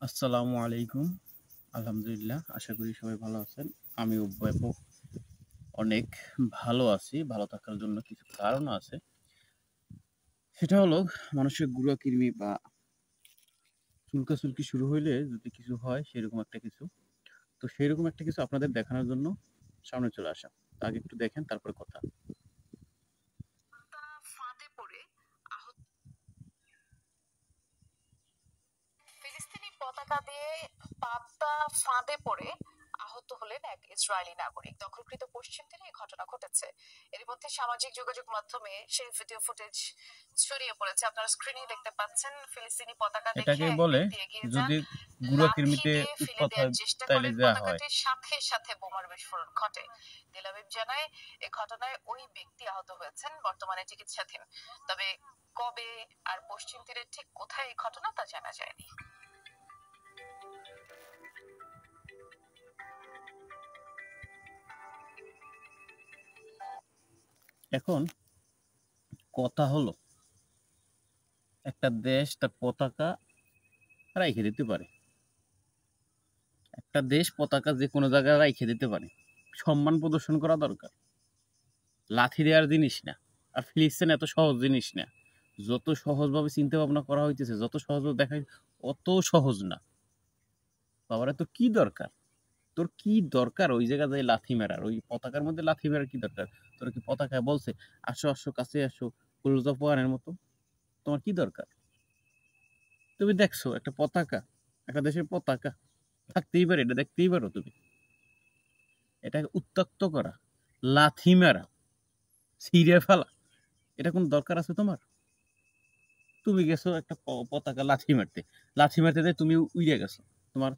আসসালামু আলাইকুম। আলহামদুলিল্লাহ। আশা করি সবাই ভালো আছেন। আমিও ব্যাপক অনেক ভালো আছি। ভালো থাকার জন্য কিছু কারণ আছে। সেটা হলো মানুষের গুঁড়াকির্মি বা চুলকাচুলকি শুরু হইলে যদি কিছু হয় সেরকম একটা কিছু। তো সেরকম একটা কিছু আপনাদের দেখানোর জন্য সামনে চলে আসা। তো আগে একটু দেখেন তারপরে কথা। ফাঁদে পড়ে আহত ফিলিস্তিনি পতাকা দিয়ে পাতা ফাঁদে পড়ে আহত হলেন এক ইসরায়েলি নাগরিক। দখলকৃত পশ্চিম তীরে এই ঘটনা ঘটেছে। এর মধ্যে সামাজিক যোগাযোগ মাধ্যমে সেই ভিডিও ফুটেজ ছড়িয়ে পড়েছে। আপনারা স্ক্রিনে দেখতে পাচ্ছেন ফিলিস্তিনি পতাকা দেখে এটাকেই এক বলে ব্যক্তি এগিয়ে যান, যদি লাঠি গুঁড়াকির্মিতে দিয়ে ফেলে উৎপাত দেওয়ার হয় চেষ্টা তাইলে করেন। যা হয়। পতাকাটির সাথে সাথে বোমার বিস্ফোরণ ঘটে। তেল আবিব জানায় এ ঘটনায় ওই ব্যক্তি আহত হয়েছেন, বর্তমানে চিকিৎসাধীন। তবে কবে আর পশ্চিম তীরের ঠিক কোথায় এই ঘটনা তা জানা যায়নি। এখন কথা হলো একটা দেশ তার পতাকা রাইখে দিতে পারে। একটা দেশ পতাকা যে কোনো জায়গায় রাইখে দিতে পারে। সম্মান প্রদর্শন করা দরকার। লাথি দেওয়ার জিনিস না। আর ফিলিস্তিন এত সহজ জিনিস না। যত সহজভাবে চিন্তা ভাবনা করা হইতেছে, যত সহজভাবে দেখা অত সহজ না। বাবারে তোর কি দরকার? তোর কি দরকার ওই জায়গায় যেয়ে লাথি মারার? ওই পতাকার মধ্যে লাথি মারার কি দরকার? তোর কি পতাকায় বলছে, "আসো, আসো, কাছে আসো, ক্লোজ আপ ওয়ানের মতো?" তোমার কি দরকার? তুমি দেখছো একটা পতাকা, একটা দেশের পতাকা থাকতেই পারে, এটা দেখতেই পারো তুমি। এটাকে উত্ত্যক্ত করা, লাথি মারা, ছিঁড়ে ফেলা, এটা কোন দরকার আছে তোমার? তুমি গেছো একটা পতাকা লাথি মারতে। লাথি মারতে যেয়ে তুমি উইড়ে গেছো। তোমার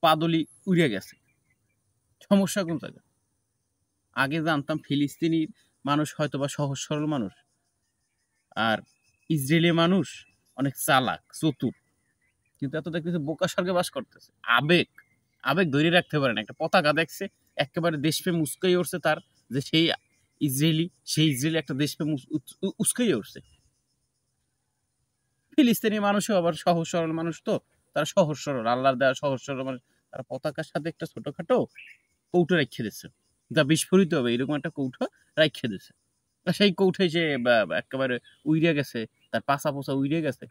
পাদলি উইড়ে গেছে। সমস্যা কোন জায়গায়? আগে জানতাম ফিলিস্তিনির মানুষ হয়তোবা সহজ সরল মানুষ। আর ইসরায়েলি মানুষ অনেক চালাক, চতুর। কিন্তু এত দেখতেছে বোকা স্বর্গে বাস করতেছে। আবেগ, আবেগ ধরে রাখতে পারে না। একটা পতাকা দেখছে, একেবারে দেশপ্রেম উস্কাই উঠছে তার, যে সেই ইসরায়েলি একটা দেশপ্রেম উস্কাই উঠছে। ফিলিস্তিনি মানুষও আবার সহজ সরল মানুষ, তো তারা সহজ সরল, আল্লাহর দেওয়া সহজ সরল মানুষ। তারা পতাকার সাথে একটা ছোটখাটো কৌটো রেখে দিচ্ছে, যা বিস্ফোরিত হবে এরকম একটা কৌটো রেখে দিচ্ছে। সেই কৌঠে যে একেবারে উইড়ে গেছে, তার পাছা পোছা উইড়ে গেছে।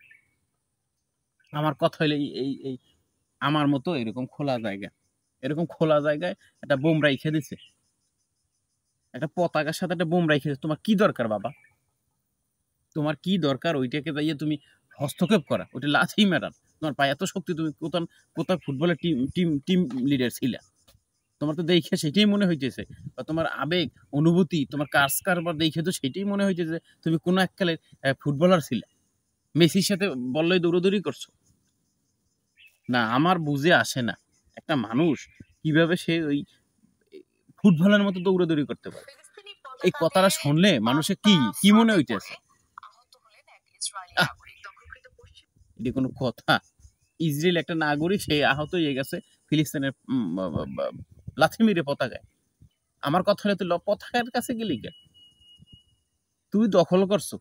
আমার কথা হইলে এই আমার মতো এরকম খোলা জায়গায় একটা বোম রাইখে দিছে, একটা পতাকার সাথে একটা বোম রাইখে দিছে। তোমার কি দরকার বাবা? তোমার কি দরকার ওইটাকে যাইয়ে তুমি হস্তক্ষেপ করা, ওইটা লাথি মারার? তোমার পায়ে এত শক্তি, তুমি কোথাও কোথাও ফুটবলের টিম টিম টিম লিডার ছিলা। তোমার তো দেখে সেটাই মনে হইতেছে, বা তোমার আবেগ অনুভূতি, তোমার কাজ কারবার দেখে তো সেটাই মনে হইতেছে তুমি কোনো এককালে ফুটবলার ছিলা, মেসির সাথে বললেই দৌড়াদৌড়ি করছো। না, আমার বুঝে আসে না একটা মানুষ কিভাবে সে ওই ফুটবলের মতো দৌড়াদৌড়ি করতে পারে। ফিলিস্তিনি এই পতাকা কথাটা দিয়ে শুনলে মানুষের কি পাতা কি মনে ফাঁদে হইতেছে? পড়ে আহত হলেন এক ইসরায়েলি আহ, নাগরিক। দখলকৃত পশ্চিম এটা কোনো কথা? ইসরায়েল একটা নাগরিক, সে আহত হয়ে গেছে ফিলিস্তিনের লাথি মেরে পতাকায়। আমার কথা হলে তুই পতাকার কাছে গেলি কেন? তুই দখল করছো,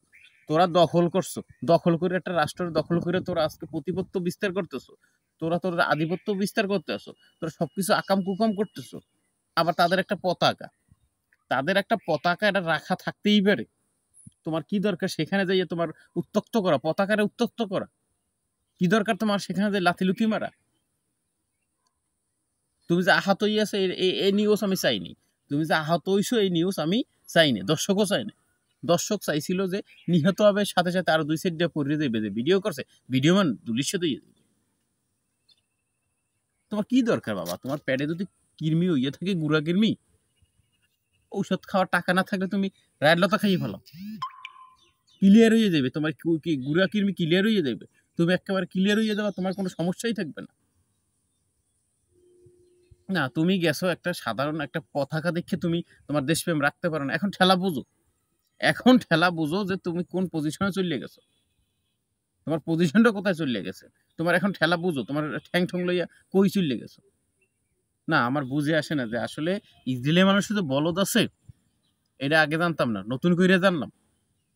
তোরা দখল করছো, দখল করে একটা রাষ্ট্র দখল করে তোরা আজকে প্রতিপত্ত বিস্তার করতেছো, তোরা তোর আধিপত্য বিস্তার করতেছো, তোরা সবকিছু আকাম কুকাম করতেছো। আবার তাদের একটা পতাকা এটা রাখা থাকতেই পারে। তোমার কি দরকার সেখানে যাইয়ে তোমার উত্তক্ত করা, পতাকারে উত্তক্ত করা? কি দরকার তোমার সেখানে যে লাথি লুথি মারা? তুমি যে আহত হইয়াছো এই নিউজ আমি চাইনি। তুমি যে আহত হইছো এই নিউজ আমি চাইনি, দর্শকও চাইনি। দর্শক চাইছিল যে নিহত হবে, সাথে সাথে আরো দুই সাইড দিয়ে পড়ে যাবে, যে ভিডিও করছে ভিডিও মান দুলিশ দিয়ে। তোমার কি দরকার বাবা? তোমার পেটে যদি কৃমি হইয়া থাকে, গুড়া কৃমি, ঔষধ খাওয়ার টাকা না থাকলে তুমি রায়ের লতা খাইয়ে ফেলো, ক্লিয়ার হয়ে যাবে। তোমার কি গুড়া কৃমি ক্লিয়ার হয়ে যাবে, তুমি একেবারে ক্লিয়ার হয়ে যাবে, তোমার কোনো সমস্যাই থাকবে না। না, তুমি গেছো একটা সাধারণ একটা পতাকা দেখে তুমি তোমার দেশপ্রেম রাখতে পারো না। এখন ঠেলা বুঝো যে তুমি কোন পজিশনে চলে গেছো, তোমার পজিশনটা কোথায় চলে গেছে। তোমার এখন ঠেলা বুঝো, তোমার ঠ্যাং ঠং লইয়া কই চলে গেছো। না, আমার বুঝে আসে না যে আসলে ইসরায়েলের মানুষের যে বলদ আছে, এটা আগে জানতাম না, নতুন করে জানলাম।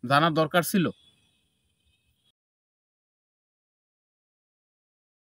জানার দরকার ছিল।